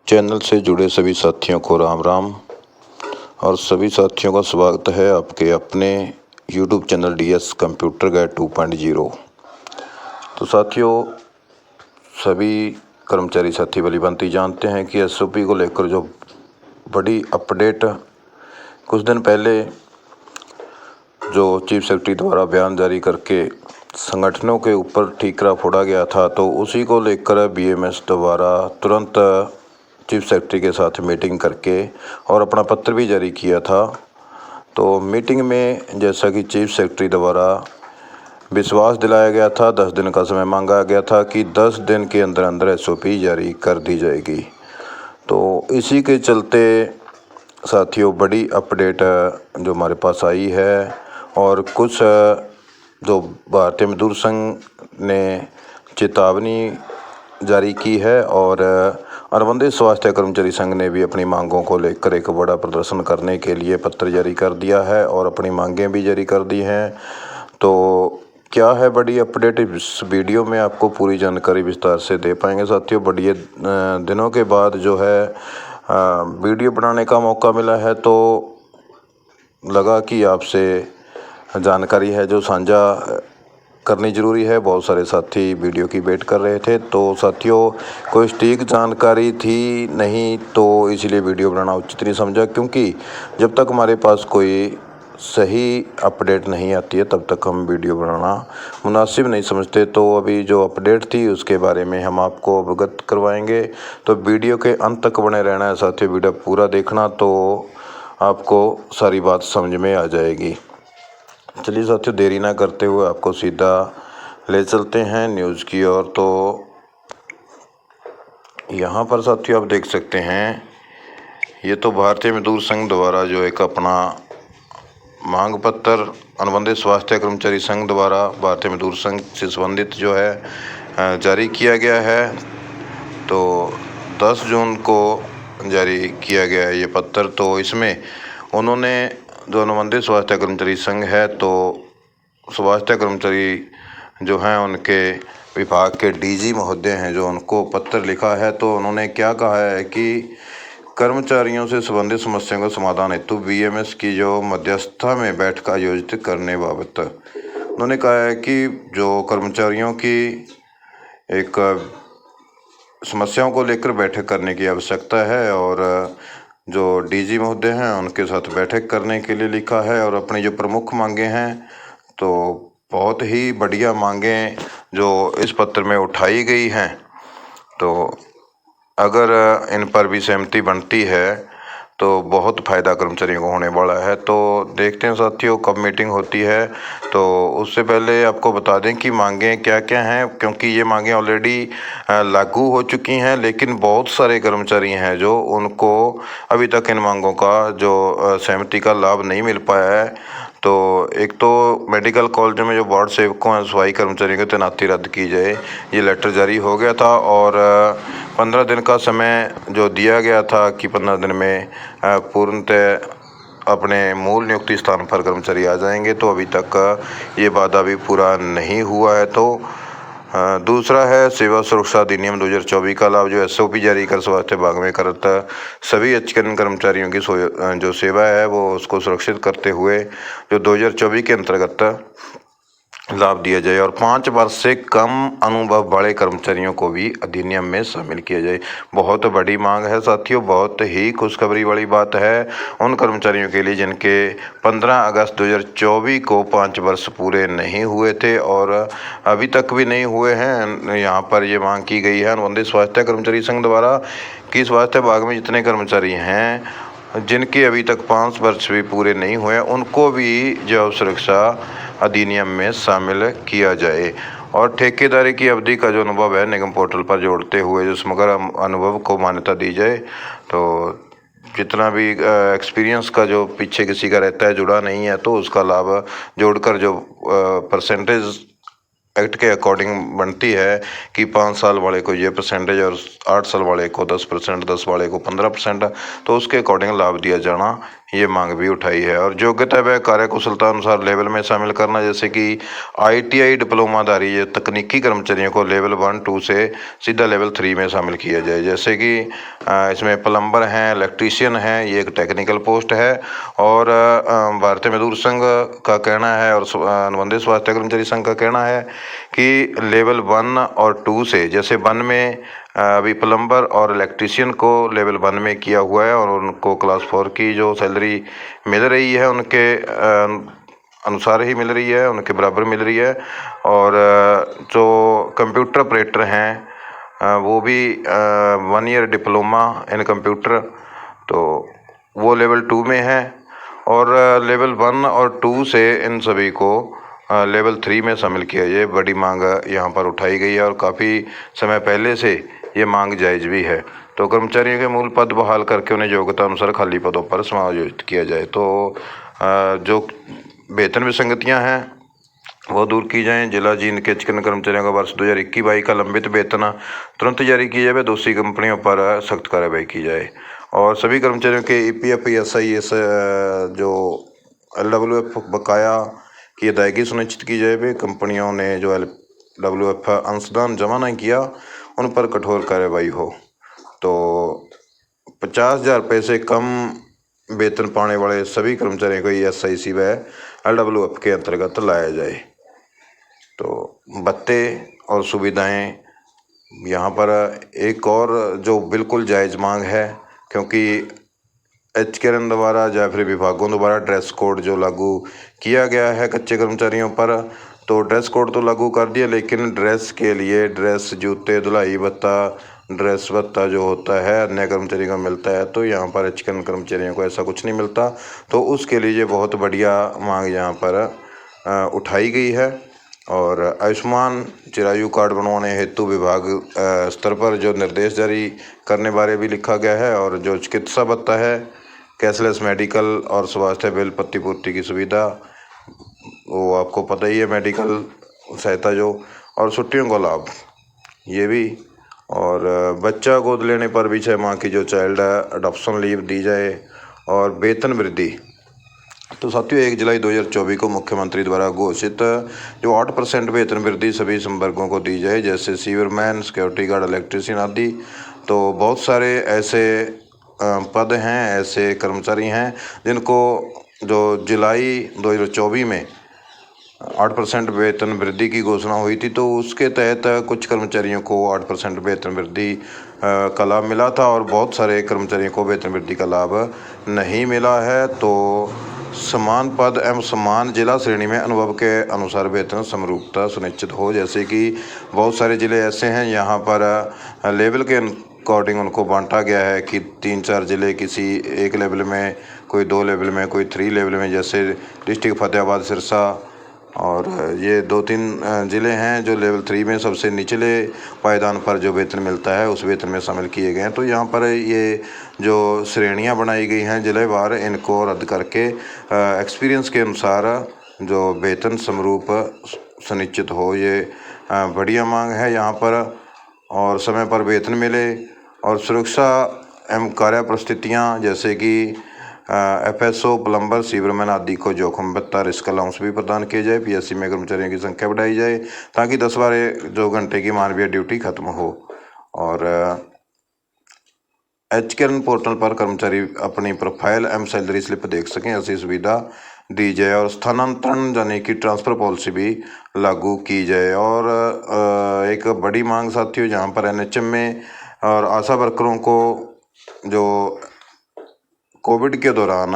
Channel से जुड़े सभी साथियों को राम राम और सभी साथियों का स्वागत है आपके अपने YouTube channel DS computer guide 2.0। तो साथियों, सभी कर्मचारी साथी भली भांति जानते हैं कि SOP को लेकर जो बड़ी अपडेट कुछ दिन पहले जो चीफ सेक्रेटरी द्वारा बयान जारी करके संगठनों के ऊपर ठीकरा फोड़ा गया था, तो उसी को लेकर BMS द्वारा तुरंत चीफ सेक्रेटरी के साथ मीटिंग करके और अपना पत्र भी जारी किया था। तो मीटिंग में जैसा कि चीफ सेक्रेटरी द्वारा विश्वास दिलाया गया था, 10 दिन का समय मांगा गया था कि 10 दिन के अंदर अंदर SOP जारी कर दी जाएगी। तो इसी के चलते साथियों बड़ी अपडेट जो हमारे पास आई है और कुछ जो भारतीय मजदूर संघ ने चेतावनी जारी की है और अनुबंधित स्वास्थ्य कर्मचारी संघ ने भी अपनी मांगों को लेकर एक बड़ा प्रदर्शन करने के लिए पत्र जारी कर दिया है और अपनी मांगें भी जारी कर दी हैं। तो क्या है बड़ी अपडेट, इस वीडियो में आपको पूरी जानकारी विस्तार से दे पाएंगे साथियों। बड़ी दिनों के बाद जो है वीडियो बनाने का मौका मिला है, तो लगा कि आपसे जानकारी है जो साझा करनी ज़रूरी है। बहुत सारे साथी वीडियो की वेट कर रहे थे, तो साथियों कोई सटीक जानकारी थी नहीं, तो इसलिए वीडियो बनाना उचित नहीं समझा, क्योंकि जब तक हमारे पास कोई सही अपडेट नहीं आती है तब तक हम वीडियो बनाना मुनासिब नहीं समझते। तो अभी जो अपडेट थी उसके बारे में हम आपको अवगत करवाएंगे, तो वीडियो के अंत तक बने रहना है साथियों। वीडियो पूरा देखना तो आपको सारी बात समझ में आ जाएगी। चलिए साथियों, देरी ना करते हुए आपको सीधा ले चलते हैं न्यूज़ की ओर। तो यहाँ पर साथियों आप देख सकते हैं, ये तो भारतीय मजदूर संघ द्वारा जो एक अपना मांग पत्र अनुबंधित स्वास्थ्य कर्मचारी संघ द्वारा भारतीय मजदूर संघ से संबंधित जो है जारी किया गया है। तो 10 जून को जारी किया गया है ये पत्र। तो इसमें उन्होंने जो अनुबंधित स्वास्थ्य कर्मचारी संघ है, तो स्वास्थ्य कर्मचारी जो हैं उनके विभाग के DG महोदय हैं जो उनको पत्र लिखा है। तो उन्होंने क्या कहा है कि कर्मचारियों से संबंधित समस्याओं का समाधान हेतु BMS की जो मध्यस्थता में बैठक आयोजित करने बाबत उन्होंने कहा है कि जो कर्मचारियों की एक समस्याओं को लेकर बैठक करने की आवश्यकता है और जो DG महोदय हैं उनके साथ बैठक करने के लिए लिखा है। और अपनी जो प्रमुख मांगे हैं, तो बहुत ही बढ़िया मांगें जो इस पत्र में उठाई गई हैं, तो अगर इन पर भी सहमति बनती है तो बहुत फ़ायदा कर्मचारियों को होने वाला है। तो देखते हैं साथियों कब मीटिंग होती है। तो उससे पहले आपको बता दें कि मांगें क्या क्या हैं, क्योंकि ये मांगें ऑलरेडी लागू हो चुकी हैं, लेकिन बहुत सारे कर्मचारी हैं जो उनको अभी तक इन मांगों का जो सहमति का लाभ नहीं मिल पाया है। तो एक तो मेडिकल कॉलेज में जो वार्ड सेवकों हैं सफाई कर्मचारियों की तैनाती रद्द की जाए, ये लेटर जारी हो गया था और 15 दिन का समय जो दिया गया था कि 15 दिन में पूर्णतः अपने मूल नियुक्ति स्थान पर कर्मचारी आ जाएंगे, तो अभी तक ये वादा भी पूरा नहीं हुआ है। तो दूसरा है सेवा सुरक्षा अधिनियम 2024 का लाभ जो SOP जारी कर स्वास्थ्य विभाग में करता सभी HKN कर्मचारियों की जो सेवा है वो उसको सुरक्षित करते हुए जो 2024 के अंतर्गत लाभ दिया जाए और 5 वर्ष से कम अनुभव वाले कर्मचारियों को भी अधिनियम में शामिल किया जाए। बहुत बड़ी मांग है साथियों, बहुत ही खुशखबरी वाली बात है उन कर्मचारियों के लिए जिनके 15 अगस्त 2024 को 5 वर्ष पूरे नहीं हुए थे और अभी तक भी नहीं हुए हैं। यहाँ पर ये मांग की गई है अनुबंधित स्वास्थ्य कर्मचारी संघ द्वारा कि स्वास्थ्य विभाग में जितने कर्मचारी हैं जिनके अभी तक 5 वर्ष भी पूरे नहीं हुए, उनको भी जॉब सुरक्षा अधिनियम में शामिल किया जाए। और ठेकेदारी की अवधि का जो अनुभव है निगम पोर्टल पर जोड़ते हुए जो समग्र अनुभव को मान्यता दी जाए। तो जितना भी एक्सपीरियंस का जो पीछे किसी का रहता है जुड़ा नहीं है, तो उसका लाभ जोड़कर जो परसेंटेज एक्ट के अकॉर्डिंग बनती है कि 5 साल वाले को ये परसेंटेज और 8 साल वाले को 10%, 10 वाले को 15%, तो उसके अकॉर्डिंग लाभ दिया जाना ये मांग भी उठाई है। और योग्यता व कार्यकुशलता अनुसार लेवल में शामिल करना, जैसे कि ITI डिप्लोमाधारी ये तकनीकी कर्मचारियों को लेवल 1-2 से सीधा लेवल 3 में शामिल किया जाए। जैसे कि इसमें प्लम्बर हैं, इलेक्ट्रीशियन हैं, ये एक टेक्निकल पोस्ट है। और भारतीय मजदूर संघ का कहना है और अनुबंधित स्वास्थ्य कर्मचारी संघ का कहना है कि लेवल 1 और 2 से, जैसे 1 में अभी प्लम्बर और इलेक्ट्रीशियन को लेवल 1 में किया हुआ है और उनको क्लास 4 की जो सैलरी मिल रही है उनके अनुसार ही मिल रही है, उनके बराबर मिल रही है। और जो कंप्यूटर ऑपरेटर हैं वो भी 1 ईयर डिप्लोमा इन कंप्यूटर, तो वो लेवल 2 में है। और लेवल 1 और 2 से इन सभी को लेवल 3 में शामिल किया जाए। बड़ी मांग यहाँ पर उठाई गई है और काफ़ी समय पहले से ये मांग जायज़ भी है। तो कर्मचारियों के मूल पद बहाल करके उन्हें योग्यता अनुसार खाली पदों पर समायोजित किया जाए। तो जो वेतन विसंगतियाँ हैं वो दूर की जाएं। जिला जींद के चिकन कर्मचारियों का वर्ष 2021-22 का लंबित वेतन तुरंत जारी किया जाए, दोषी कंपनियों पर सख्त कार्रवाई की जाए। और सभी कर्मचारियों के EPF SIS जो LWF बकाया की अदायगी सुनिश्चित की जाए। वे कंपनियों ने जो LWF अंशदान जमा नहीं किया उन पर कठोर कार्रवाई हो। तो 50,000 रुपये से कम वेतन पाने वाले सभी कर्मचारियों को ESIC व LWF के अंतर्गत लाया जाए। तो भत्ते और सुविधाएं यहाँ पर एक और जो बिल्कुल जायज़ मांग है, क्योंकि HKRN द्वारा या फिर विभागों द्वारा ड्रेस कोड जो लागू किया गया है कच्चे कर्मचारियों पर, तो ड्रेस कोड तो लागू कर दिया, लेकिन ड्रेस के लिए ड्रेस, जूते, धुलाई भत्ता, ड्रेस भत्ता जो होता है अन्य कर्मचारियों को मिलता है, तो यहाँ पर HKRN कर्मचारियों को ऐसा कुछ नहीं मिलता। तो उसके लिए बहुत बढ़िया मांग यहाँ पर उठाई गई है। और आयुष्मान चिरायु कार्ड बनवाने हेतु विभाग स्तर पर जो निर्देश जारी करने बारे भी लिखा गया है। और जो चिकित्सा भत्ता है, कैशलेस मेडिकल और स्वास्थ्य बिल प्रतिपूर्ति की सुविधा, वो आपको पता ही है, मेडिकल सहायता जो, और छुट्टियों का लाभ ये भी। और बच्चा गोद लेने पर भी 6 माह की जो चाइल्ड अडॉप्शन लीव दी जाए। और वेतन वृद्धि, तो साथियों 1 जुलाई 2024 को मुख्यमंत्री द्वारा घोषित जो 8% वेतन वृद्धि सभी संवर्गों को दी जाए, जैसे सीवरमैन, सिक्योरिटी गार्ड, इलेक्ट्रीशियन आदि। तो बहुत सारे ऐसे पद हैं, ऐसे कर्मचारी हैं जिनको जो जुलाई 2024 में 8% वेतन वृद्धि की घोषणा हुई थी, तो उसके तहत कुछ कर्मचारियों को 8% वेतन वृद्धि का लाभ मिला था और बहुत सारे कर्मचारियों को वेतन वृद्धि का लाभ नहीं मिला है। तो समान पद एवं समान जिला श्रेणी में अनुभव के अनुसार वेतन समरूपता सुनिश्चित हो। जैसे कि बहुत सारे ज़िले ऐसे हैं यहाँ पर लेवल के अकॉर्डिंग उनको बांटा गया है कि 3-4 ज़िले किसी एक लेवल में, कोई 2 लेवल में, कोई 3 लेवल में, जैसे डिस्ट्रिक्ट फतेहाबाद, सिरसा, और ये 2-3 ज़िले हैं जो लेवल 3 में सबसे निचले पायदान पर जो वेतन मिलता है उस वेतन में शामिल किए गए हैं। तो यहाँ पर ये जो श्रेणियाँ बनाई गई हैं जिलेवार, इनको रद्द करके एक्सपीरियंस के अनुसार जो वेतन समरूप सुनिश्चित हो, ये बढ़िया मांग है यहाँ पर। और समय पर वेतन मिले और सुरक्षा एवं कार्य परिस्थितियाँ, जैसे कि FSO, प्लम्बर, सीवरमैन आदि को जोखिम भत्ता, रिस्क अलाउंस भी प्रदान किए जाए। PSC में कर्मचारियों की संख्या बढ़ाई जाए ताकि 10-12 जो घंटे की मानवीय ड्यूटी खत्म हो। और HKRN पोर्टल पर कर्मचारी अपनी प्रोफाइल एवं सैलरी स्लिप देख सकें, ऐसी सुविधा दी जाए। और स्थानांतरण यानी कि ट्रांसफ़र पॉलिसी भी लागू की जाए। और एक बड़ी मांग साथियों, जहाँ पर NHM में और आशा वर्करों को जो कोविड के दौरान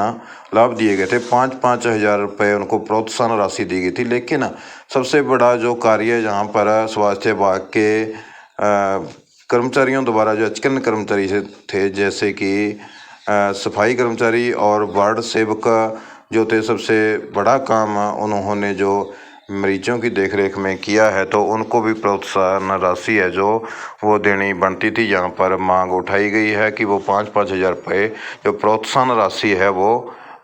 लाभ दिए गए थे, 5-5 हज़ार रुपये उनको प्रोत्साहन राशि दी गई थी। लेकिन सबसे बड़ा जो कार्य जहाँ पर स्वास्थ्य विभाग के कर्मचारियों द्वारा जो HKRN कर्मचारी से थे, जैसे कि सफाई कर्मचारी और वार्ड सेवक जो थे, सबसे बड़ा काम उन्होंने जो मरीजों की देखरेख में किया है, तो उनको भी प्रोत्साहन राशि है जो वो देनी बनती थी। यहाँ पर मांग उठाई गई है कि वो 5-5 हज़ार रुपये जो प्रोत्साहन राशि है वो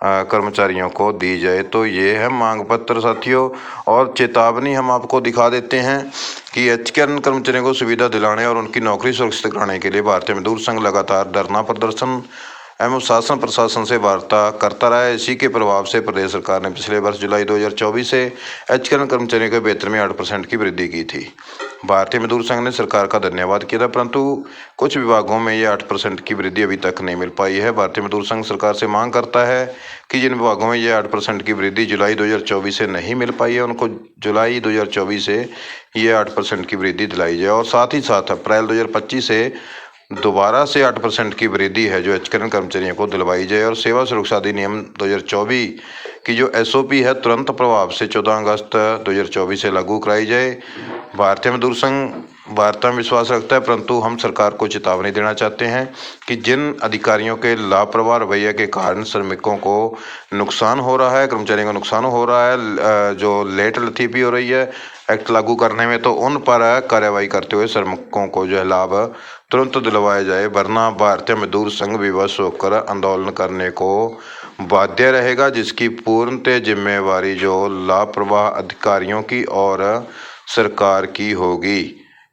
कर्मचारियों को दी जाए। तो ये है मांग पत्र साथियों। और चेतावनी हम आपको दिखा देते हैं कि HKRN कर्मचारियों को सुविधा दिलाने और उनकी नौकरी सुरक्षित कराने के लिए भारतीय मजदूर संघ लगातार धरना प्रदर्शन एवं शासन प्रशासन से वार्ता करता रहा है। इसी के प्रभाव से प्रदेश सरकार ने पिछले वर्ष जुलाई 2024 से एचकेएन कर्मचारियों के वेतन में 8% की वृद्धि की थी। भारतीय मजदूर संघ ने सरकार का धन्यवाद किया था, परंतु कुछ विभागों में ये 8% की वृद्धि अभी तक नहीं मिल पाई है। भारतीय मजदूर संघ सरकार से मांग करता है कि जिन विभागों में ये 8% की वृद्धि जुलाई 2024 से नहीं मिल पाई है, उनको जुलाई 2024 से ये 8% की वृद्धि दिलाई जाए और साथ ही साथ अप्रैल 2025 से दोबारा से 8% की वृद्धि है जो एचकेएन कर्मचारियों को दिलवाई जाए और सेवा सुरक्षा अधिनियम 2024 की जो एसओपी है तुरंत प्रभाव से 14 अगस्त 2024 से लागू कराई जाए। भारतीय मजदूर संघ वार्ता में विश्वास रखता है, परंतु हम सरकार को चेतावनी देना चाहते हैं कि जिन अधिकारियों के लापरवाह रवैये के कारण श्रमिकों को नुकसान हो रहा है, कर्मचारियों को नुकसान हो रहा है, जो लेट लतीफ़ी हो रही है एक्ट लागू करने में, तो उन पर कार्रवाई करते हुए श्रमिकों को जो है लाभ तुरंत दिलवाया जाए, वरना भारतीय मजदूर संघ विवश होकर आंदोलन करने को बाध्य रहेगा, जिसकी पूर्णतः जिम्मेवारी जो लापरवाह अधिकारियों की और सरकार की होगी।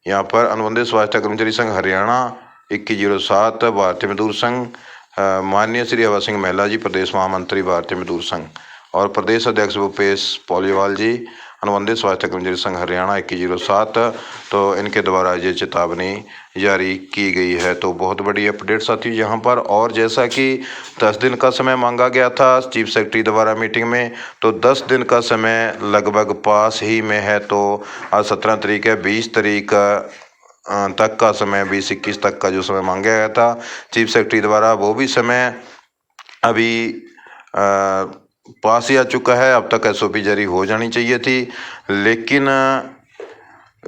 यहाँ पर अनुबंधित स्वास्थ्य कर्मचारी संघ हरियाणा 2107, भारतीय मजदूर संघ माननीय श्री हवा सिंह महिला जी, प्रदेश महामंत्री भारतीय मजदूर संघ, और प्रदेश अध्यक्ष भूपेश पॉलीवाल जी, अनुबंधित स्वास्थ्य कर्मचारी संघ हरियाणा 2107। तो इनके द्वारा ये चेतावनी जारी की गई है। तो बहुत बड़ी अपडेट साथियों यहाँ पर। और जैसा कि 10 दिन का समय मांगा गया था चीफ सेक्रेटरी द्वारा मीटिंग में, तो 10 दिन का समय लगभग पास ही में है। तो आज 17 तारीख है, 20 तारीख तक का समय, 20-21 तक का जो समय मांगा गया था चीफ सेक्रेटरी द्वारा, वो भी समय अभी पास ही आ चुका है। अब तक एसओपी जारी हो जानी चाहिए थी, लेकिन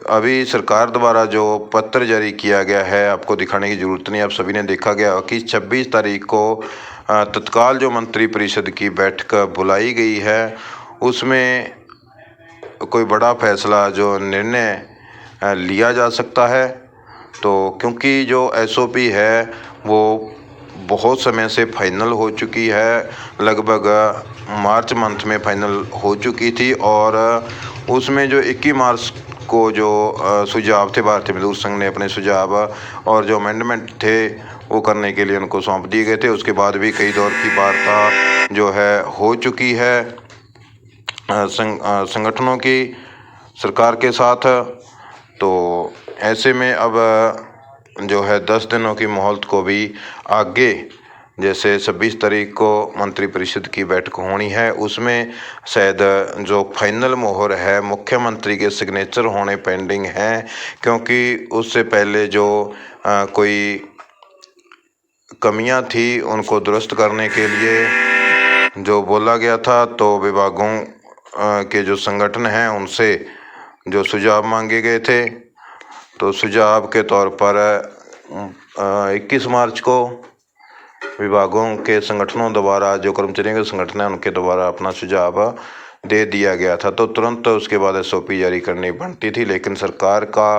अभी सरकार द्वारा जो पत्र जारी किया गया है, आपको दिखाने की ज़रूरत नहीं, आप सभी ने देखा गया कि 26 तारीख को तत्काल जो मंत्री परिषद की बैठक बुलाई गई है, उसमें कोई बड़ा फैसला जो निर्णय लिया जा सकता है। तो क्योंकि जो एसओपी है वो बहुत समय से फाइनल हो चुकी है, लगभग मार्च मंथ में फाइनल हो चुकी थी, और उसमें जो 21 मार्च को जो सुझाव थे, भारतीय मजदूर संघ ने अपने सुझाव और जो अमेंडमेंट थे वो करने के लिए उनको सौंप दिए गए थे। उसके बाद भी कई दौर की वार्ता जो है हो चुकी है संगठनों की सरकार के साथ। तो ऐसे में अब जो है 10 दिनों की मोहलत को भी आगे, जैसे 26 तारीख को मंत्री परिषद की बैठक होनी है, उसमें शायद जो फाइनल मोहर है मुख्यमंत्री के सिग्नेचर होने पेंडिंग हैं, क्योंकि उससे पहले जो कोई कमियां थी उनको दुरुस्त करने के लिए जो बोला गया था, तो विभागों के जो संगठन हैं उनसे जो सुझाव मांगे गए थे, तो सुझाव के तौर पर 21 मार्च को विभागों के संगठनों द्वारा, जो कर्मचारियों के संगठन हैं उनके द्वारा अपना सुझाव दे दिया गया था। तो तुरंत उसके बाद एसओपी जारी करनी बनती थी, लेकिन सरकार का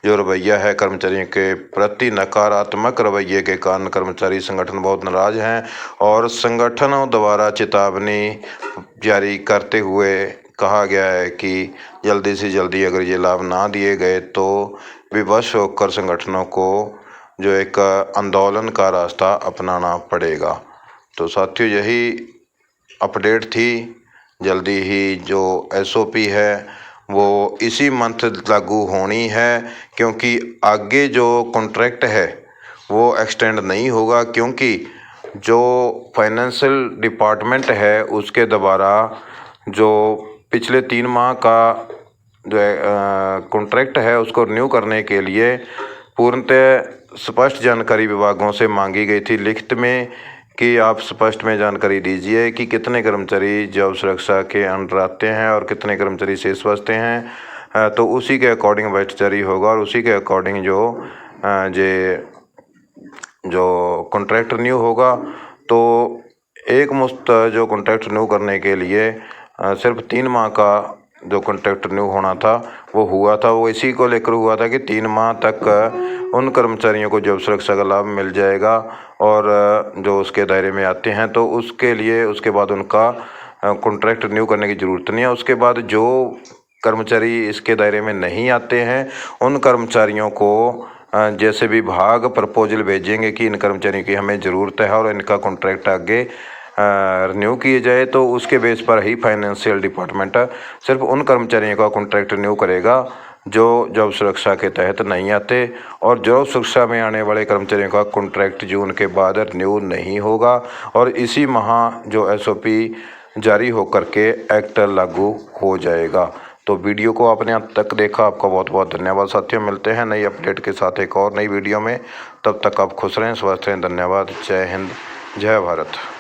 जो रवैया है कर्मचारियों के प्रति, नकारात्मक रवैये के कारण कर्मचारी संगठन बहुत नाराज हैं, और संगठनों द्वारा चेतावनी जारी करते हुए कहा गया है कि जल्दी से जल्दी अगर ये लाभ ना दिए गए तो विवश होकर संगठनों को जो एक आंदोलन का रास्ता अपनाना पड़ेगा। तो साथियों यही अपडेट थी। जल्दी ही जो एसओपी है वो इसी मंथ लागू होनी है, क्योंकि आगे जो कॉन्ट्रैक्ट है वो एक्सटेंड नहीं होगा, क्योंकि जो फाइनेंशियल डिपार्टमेंट है उसके द्वारा जो पिछले 3 माह का जो कॉन्ट्रैक्ट है उसको रिन्यू करने के लिए पूर्णतः स्पष्ट जानकारी विभागों से मांगी गई थी लिखित में, कि आप स्पष्ट में जानकारी दीजिए कि कितने कर्मचारी जॉब सुरक्षा के अंडर आते हैं और कितने कर्मचारी शेष बचते हैं। तो उसी के अकॉर्डिंग बैठ जारी होगा, और उसी के अकॉर्डिंग जो कॉन्ट्रैक्ट रिन्यू होगा। तो एक मुश्त जो कॉन्ट्रैक्ट रिन्यू करने के लिए सिर्फ 3 माह का जो कॉन्ट्रैक्ट रिन्यू होना था वो हुआ था, वो इसी को लेकर हुआ था कि 3 माह तक उन कर्मचारियों को जॉब सुरक्षा का लाभ मिल जाएगा, और जो उसके दायरे में आते हैं तो उसके लिए उसके बाद उनका कॉन्ट्रैक्ट रिन्यू करने की ज़रूरत नहीं है। उसके बाद जो कर्मचारी इसके दायरे में नहीं आते हैं उन कर्मचारियों को जैसे विभाग प्रपोजल भेजेंगे कि इन कर्मचारियों की हमें ज़रूरत है और इनका कॉन्ट्रैक्ट आगे रिन्यू किए जाए, तो उसके बेस पर ही फाइनेंशियल डिपार्टमेंट सिर्फ उन कर्मचारियों का कॉन्ट्रैक्ट रिन्यू करेगा जो जॉब सुरक्षा के तहत नहीं आते, और जॉब सुरक्षा में आने वाले कर्मचारियों का कॉन्ट्रैक्ट जून के बाद रिन्यू नहीं होगा। और इसी माह जो SOP जारी होकर के एक्ट लागू हो जाएगा। तो वीडियो को आपने अब तक देखा, आपका बहुत बहुत धन्यवाद साथियों। मिलते हैं नई अपडेट के साथ एक और नई वीडियो में, तब तक आप खुश रहें, स्वस्थ रहें। धन्यवाद। जय हिंद, जय भारत।